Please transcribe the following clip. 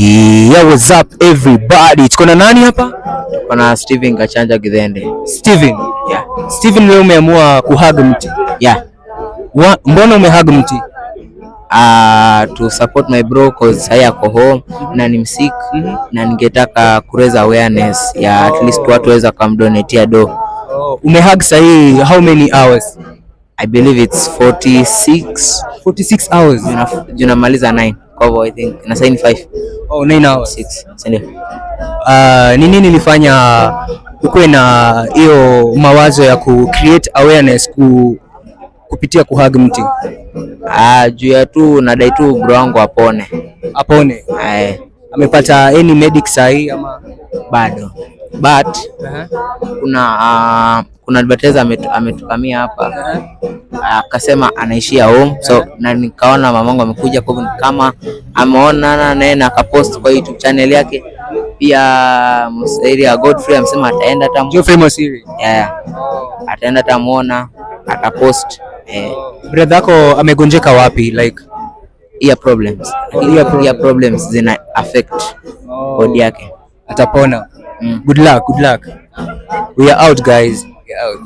Yeah, what's up everybody? Tuko na nani hapa? Tuko na Steven Gachanja Githende. Steven. Yeah. Steven, leo umeamua kuhug mti. Yeah. Mbona umehug mti? To support my bro cause saya ako home na ni msik na ningetaka raise awareness ya at least watu waweza kumdonatea do. Umehug sahi how many hours? I believe it's 46 hours. Junamaliza 9. Kwa hivyo I think na sign 5. Oh, 9 hours. 6. Ndio. Ni nini nilifanya ukuwe na hiyo mawazo ya create awareness kupitia kuhug mti? Juu ya tu nadai tu bro wangu apone. Amepata any medic sahi ama bado? But kuna advertiser ametukamia hapa akasema anaishia home, so na nikaona mamangu amekuja kwa kama ameona naye na akapost kwa YouTube channel yake. Pia msairi ya Godfrey amesema ataenda Joe famous series. Ataenda tamuona atapost. Brother yako amegonjeka wapi? Like ear problems zina affect body yake. Atapona. Good luck. We are out guys. We are out.